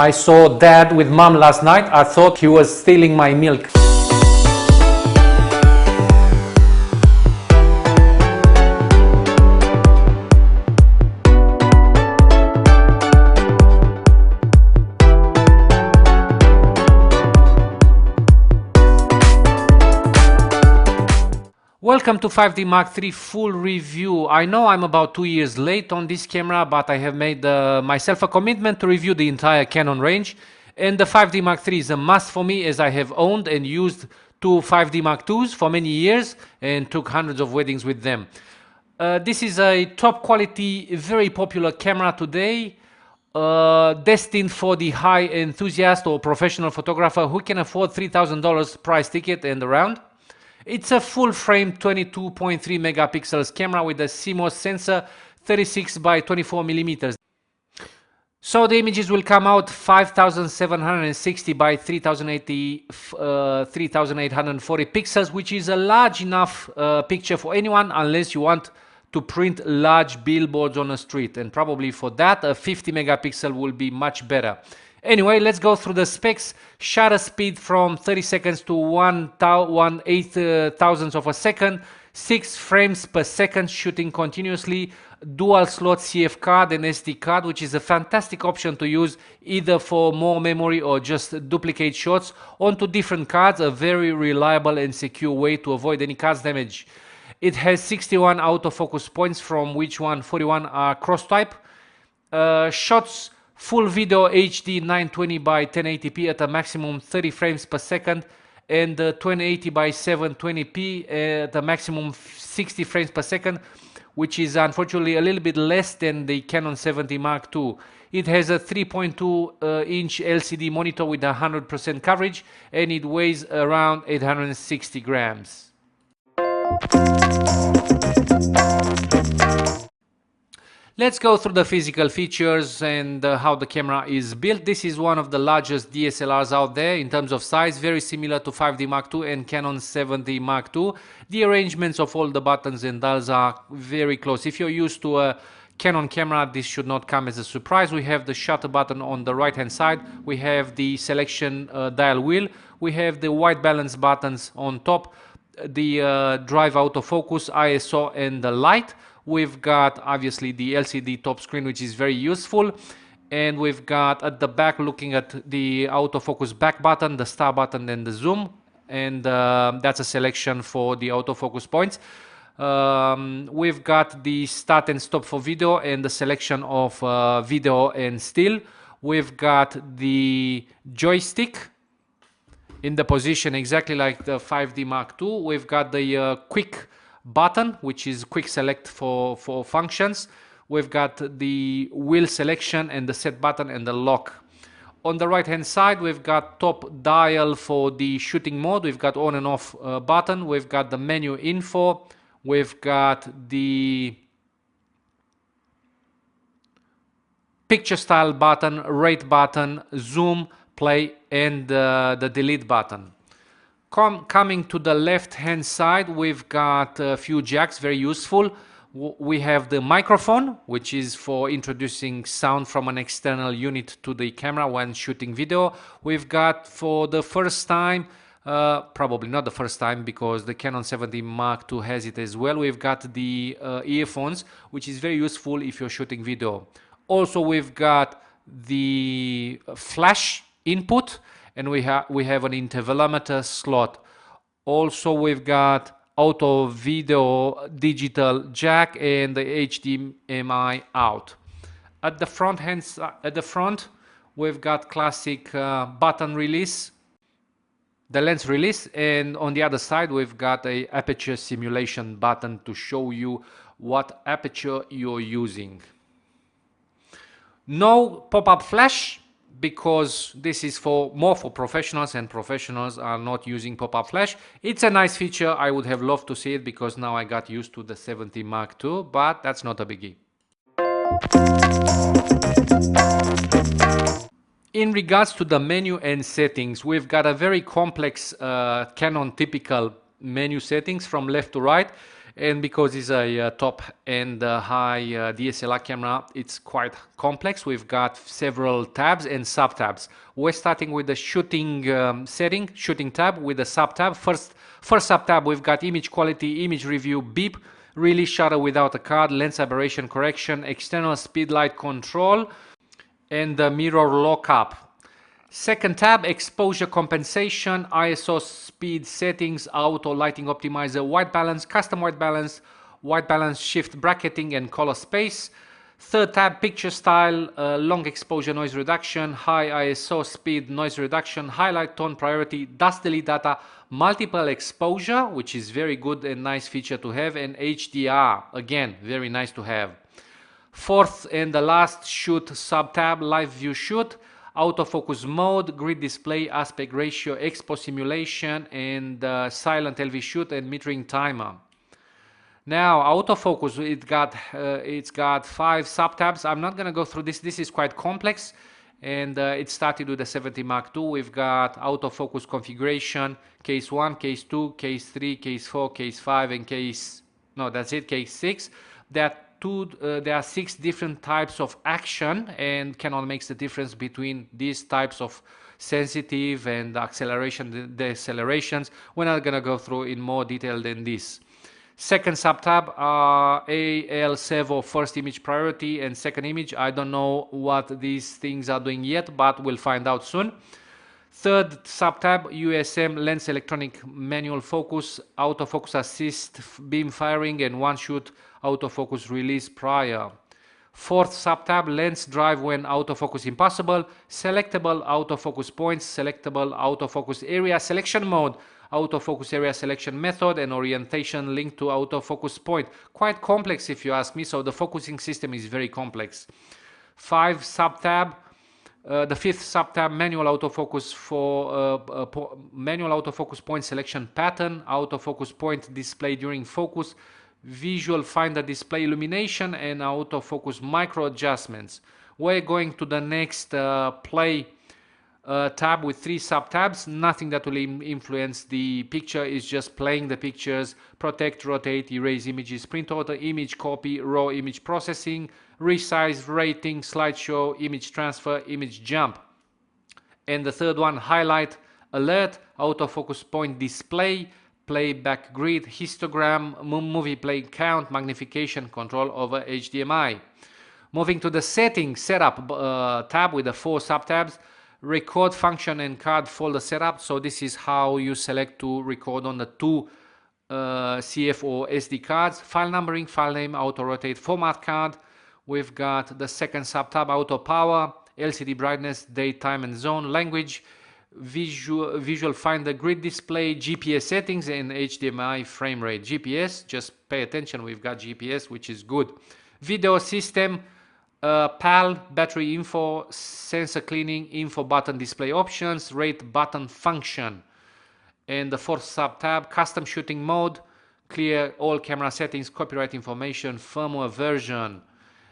I saw Dad with Mom last night. I thought he was stealing my milk. Welcome to 5D Mark III full review. I know I'm about 2 years late on this camera, but I have made myself a commitment to review the entire Canon range. And the 5D Mark III is a must for me, as I have owned and used two 5D Mark IIs for many years and took hundreds of weddings with them. This is a top quality, very popular camera today, destined for the high enthusiast or professional photographer who can afford $3,000 price ticket and around. It's a full-frame 22.3 megapixels camera with a CMOS sensor 36 by 24 millimeters. So the images will come out 5760 by 3840 pixels, which is a large enough picture for anyone, unless you want to print large billboards on a street. And probably for that, a 50 megapixel will be much better. Anyway, let's go through the specs. Shutter speed from 30 seconds to 1/8 thousandths of a second, 6 frames per second shooting continuously, dual slot CF card and SD card, which is a fantastic option to use either for more memory or just duplicate shots onto different cards, a very reliable and secure way to avoid any cards damage. It has 61 autofocus points, from which 41 are cross type. Shots full video HD 920 by 1080p at a maximum 30 frames per second, and 2080 by 720p at a maximum 60 frames per second, which is unfortunately a little bit less than the Canon 70 Mark II. It has a 3.2 inch LCD monitor with 100% coverage, and it weighs around 860 grams. Let's go through the physical features and how the camera is built. This is one of the largest DSLRs out there in terms of size, very similar to 5D Mark II and Canon 70 Mark II. The arrangements of all the buttons and dials are very close. If you're used to a Canon camera, this should not come as a surprise. We have the shutter button on the right hand side. We have the selection dial wheel. We have the white balance buttons on top, the drive autofocus, ISO, and the light. We've got obviously the LCD top screen, which is very useful, and we've got at the back, looking at the autofocus back button, the star button, and the zoom, and that's a selection for the autofocus points. We've got the start and stop for video and the selection of video and still. We've got the joystick in the position exactly like the 5D Mark II. We've got the quick button, which is quick select for functions. We've got the wheel selection and the set button and the lock. On the right hand side, we've got top dial for the shooting mode. We've got on and off button. We've got the menu info. We've got the picture style button, rate button, zoom, play, and the delete button. Coming to the left hand side, we've got a few jacks, very useful. We have the microphone, which is for introducing sound from an external unit to the camera when shooting video. We've got, for the first time, probably not the first time because the Canon 70 Mark II has it as well, we've got the earphones, which is very useful if you're shooting video. Also, we've got the flash input, and we have an intervalometer slot. Also, we've got auto video digital jack and the HDMI out. At the front, we've got classic button release, the lens release, and on the other side, we've got a aperture simulation button to show you what aperture you're using. No pop-up flash, because this is more for professionals, and professionals are not using pop-up flash. It's a nice feature. I would have loved to see it because now I got used to the 70 Mark II, but that's not a biggie. In regards to the menu and settings, we've got a very complex Canon typical menu settings from left to right, And because it's a top and high DSLR camera, it's quite complex. We've got several tabs and sub tabs. We're starting with the shooting shooting tab with the sub tab. First sub tab, we've got image quality, image review, beep, release shutter without a card, lens aberration correction, external speed light control, and the mirror lockup. Second tab, exposure compensation, ISO speed settings, auto lighting optimizer, white balance, custom white balance shift bracketing, and color space. Third tab, picture style, long exposure noise reduction, high ISO speed noise reduction, highlight tone priority, dust delete data, multiple exposure, which is very good and nice feature to have, and HDR, again, very nice to have. Fourth and the last shoot sub tab, live view shoot, autofocus mode, grid display, aspect ratio, expo simulation, and silent LV shoot and metering timer. Now autofocus, it's got 5 sub tabs. I'm not gonna go through this. This is quite complex, and it started with the 70 Mark II. We've got autofocus configuration, case 1, case 2, case 3, case 4, case 5, and case case 6. There are 6 different types of action, and Canon makes the difference between these types of sensitive and acceleration, decelerations. We're not going to go through in more detail than this. Second sub-tab, AL Servo first image priority and second image. I don't know what these things are doing yet, but we'll find out soon. Third sub-tab, USM lens electronic manual focus, autofocus assist beam firing, and one shoot autofocus release prior. Fourth sub-tab, lens drive when autofocus impossible, selectable autofocus points, selectable autofocus area selection mode, autofocus area selection method, and orientation linked to autofocus point. Quite complex if you ask me, so the focusing system is very complex. Five sub-tab, the fifth sub-tab, manual autofocus for manual autofocus point selection pattern, autofocus point display during focus, visual finder display illumination, and autofocus micro adjustments. We're going to the next play tab with 3 sub-tabs. Nothing that will influence the picture, is just playing the pictures, protect, rotate, erase images, print auto, image copy, raw image processing, resize, rating, slideshow, image transfer, image jump. And the third one, highlight, alert, autofocus point display, playback grid, histogram, movie play count, magnification, control over HDMI. Moving to the settings setup tab with the 4 sub-tabs, record function and card folder setup. So this is how you select to record on the 2 CF or SD cards. File numbering, file name, auto rotate, format card. We've got the second sub-tab, auto power, LCD brightness, date, time and zone, language, visual finder, grid display, GPS settings, and HDMI frame rate. GPS, just pay attention, we've got GPS, which is good. Video system, PAL, battery info, sensor cleaning, info button display options, rate button function. And the fourth sub-tab, custom shooting mode, clear all camera settings, copyright information, firmware version.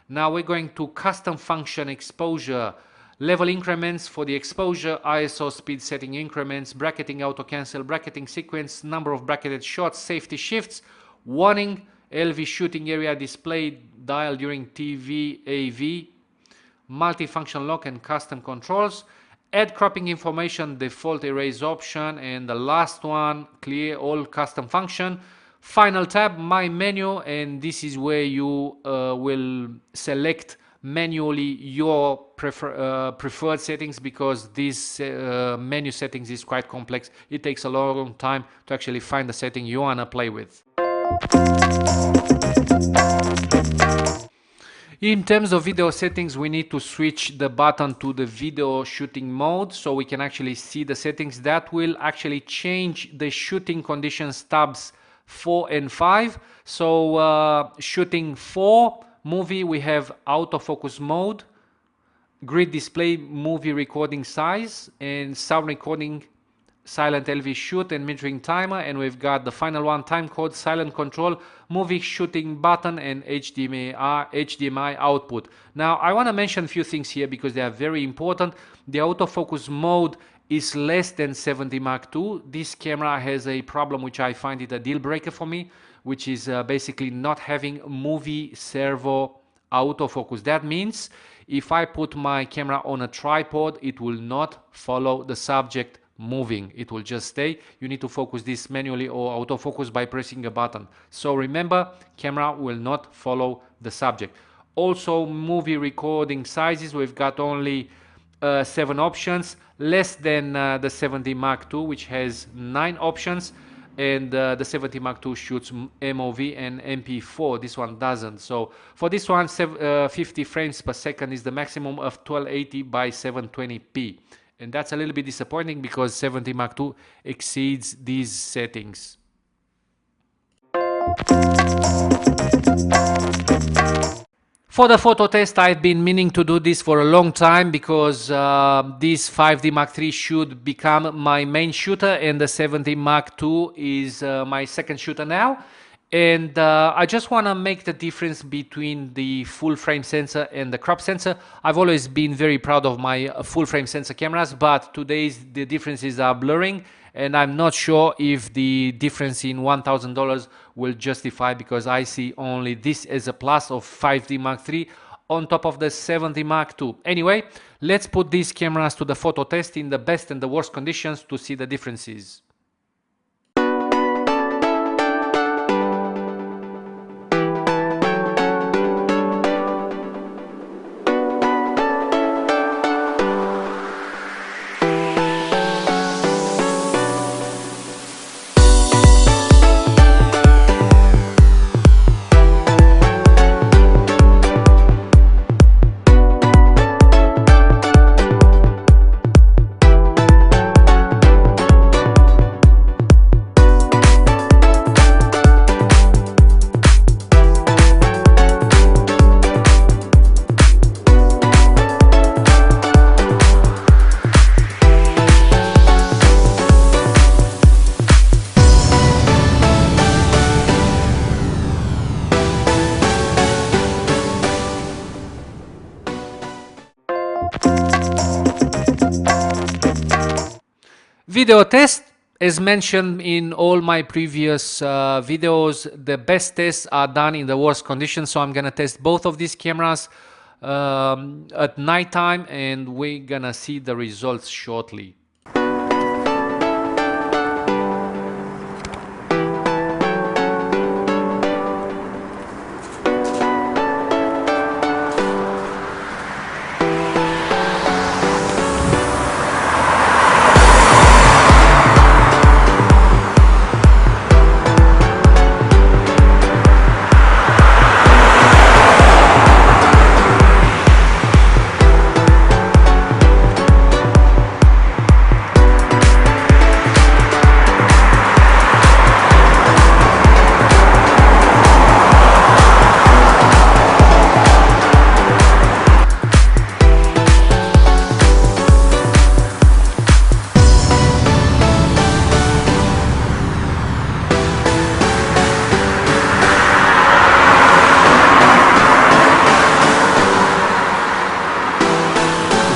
Now we're going to custom function exposure, level increments for the exposure, ISO speed setting increments, bracketing auto cancel, bracketing sequence, number of bracketed shots, safety shifts, warning, LV shooting area display dial during TV AV, multifunction lock and custom controls, add cropping information, default erase option, and the last one, clear all custom function. Final tab, my menu, and this is where you will select manually your preferred settings, because this menu settings is quite complex. It takes a long time to actually find the setting you want to play with. In terms of video settings, we need to switch the button to the video shooting mode so we can actually see the settings. That will actually change the shooting conditions tabs 4 and 5. So shooting 4 movie, we have autofocus mode, grid display, movie recording size, and sound recording, silent LV shoot, and metering timer. And we've got the final one, time code, silent control, movie shooting button, and HDMI output. Now I want to mention a few things here because they are very important. The autofocus mode is less than 70 Mark II. This camera has a problem which I find it a deal breaker for me. which is basically not having movie servo autofocus. That means if I put my camera on a tripod, it will not follow the subject moving. It will just stay. You need to focus this manually or autofocus by pressing a button. So remember, camera will not follow the subject. Also, movie recording sizes, we've got only 7 options, less than the 70 Mark II, which has 9 options, and the 70 Mark II shoots MOV and MP4. This one doesn't. So for this one, 50 frames per second is the maximum of 1280 by 720p. And that's a little bit disappointing because 70 Mark II exceeds these settings. For the photo test, I've been meaning to do this for a long time because this 5D Mark III should become my main shooter and the 70 Mark II is my second shooter now. And I just want to make the difference between the full frame sensor and the crop sensor. I've always been very proud of my full frame sensor cameras, but today's the differences are blurring, and I'm not sure if the difference in $1,000 will justify, because I see only this as a plus of 5D Mark III on top of the 70 Mark II. Anyway, let's put these cameras to the photo test in the best and the worst conditions to see the differences. Video test, as mentioned in all my previous videos, the best tests are done in the worst conditions. So I'm gonna test both of these cameras at nighttime, and we're gonna see the results shortly.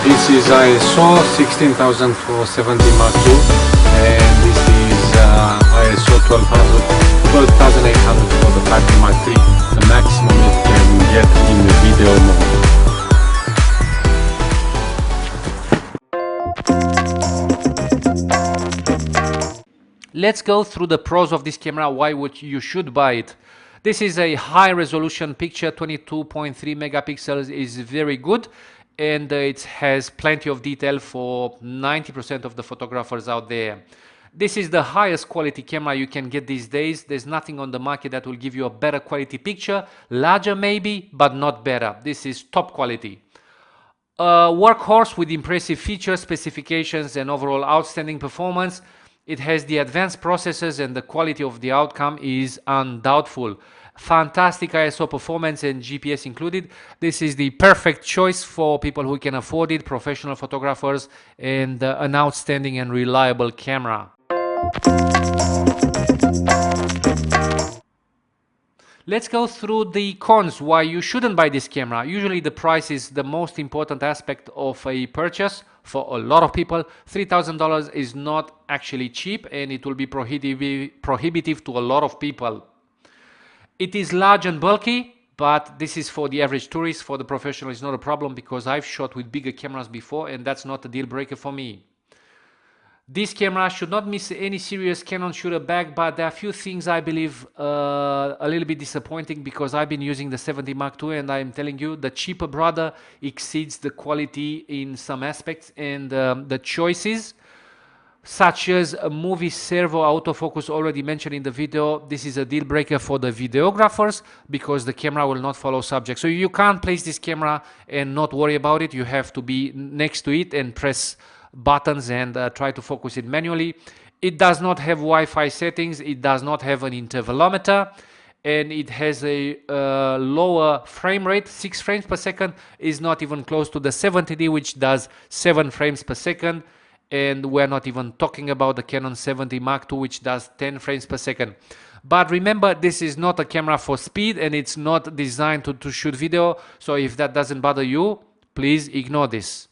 This is ISO 16000 for 70 Mark II, and this is ISO 12800 for the 5D Mark III, the maximum it can get in the video mode. Let's go through the pros of this camera, why you should buy it. This is a high resolution picture, 22.3 megapixels is very good, and it has plenty of detail for 90% of the photographers out there. This is the highest quality camera you can get these days. There's nothing on the market that will give you a better quality picture. Larger maybe, but not better. This is top quality. Workhorse with impressive features, specifications, and overall outstanding performance. It has the advanced processors, and the quality of the outcome is undoubtful. Fantastic ISO performance and GPS included. This is the perfect choice for people who can afford it, professional photographers, and an outstanding and reliable camera. Let's go through the cons, why you shouldn't buy this camera. Usually the price is the most important aspect of a purchase. For a lot of people, $3,000 is not actually cheap, and it will be prohibitive to a lot of people. It is large and bulky, but this is for the average tourist. For the professional, it's not a problem because I've shot with bigger cameras before and that's not a deal breaker for me. This camera should not miss any serious Canon shooter bag, but there are a few things I believe a little bit disappointing because I've been using the 70 Mark II and I'm telling you the cheaper brother exceeds the quality in some aspects, and the choices such as a movie servo autofocus already mentioned in the video. This is a deal breaker for the videographers because the camera will not follow subject. So you can't place this camera and not worry about it. You have to be next to it and press buttons and try to focus it manually. It does not have Wi-Fi settings. It does not have an intervalometer, and it has a lower frame rate. 6 frames per second is not even close to the 70D, which does 7 frames per second. And we're not even talking about the Canon 70 Mark II, which does 10 frames per second. But remember, this is not a camera for speed and it's not designed to shoot video. So if that doesn't bother you, please ignore this.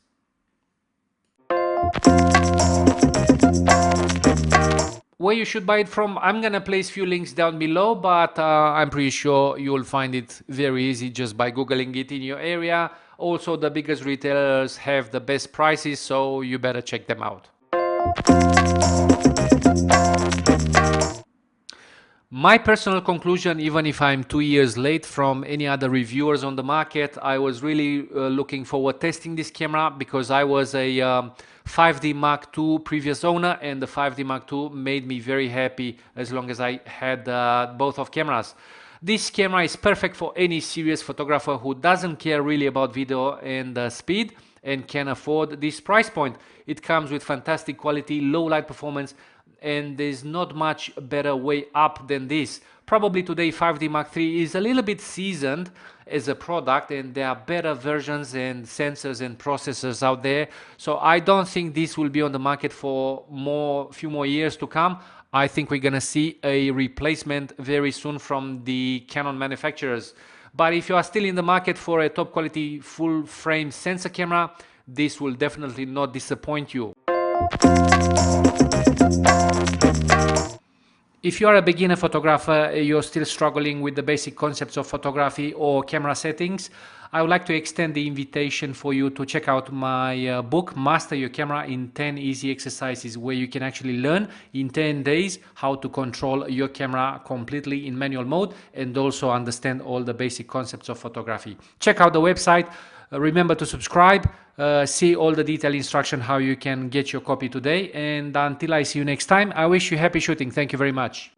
Where you should buy it from, I'm gonna place few links down below, but I'm pretty sure you'll find it very easy just by googling it in your area. Also, the biggest retailers have the best prices, so you better check them out. My personal conclusion, even if I'm 2 years late from any other reviewers on the market, I was really looking forward testing this camera because I was a 5D Mark II previous owner, and the 5D Mark II made me very happy as long as I had both of cameras. This camera is perfect for any serious photographer who doesn't care really about video and speed and can afford this price point. It comes with fantastic quality, low light performance, and there's not much better way up than this. Probably today 5D Mark III is a little bit seasoned as a product, and there are better versions and sensors and processors out there. So I don't think this will be on the market for few more years to come. I think we're gonna see a replacement very soon from the Canon manufacturers. But if you are still in the market for a top quality full frame sensor camera, this will definitely not disappoint you. If you are a beginner photographer, you're still struggling with the basic concepts of photography or camera settings, I would like to extend the invitation for you to check out my book, Master Your Camera in 10 Easy Exercises, where you can actually learn in 10 days how to control your camera completely in manual mode and also understand all the basic concepts of photography. Check out the website. Remember to subscribe, see all the detailed instruction how you can get your copy today, and until I see you next time, I wish you happy shooting. Thank you very much.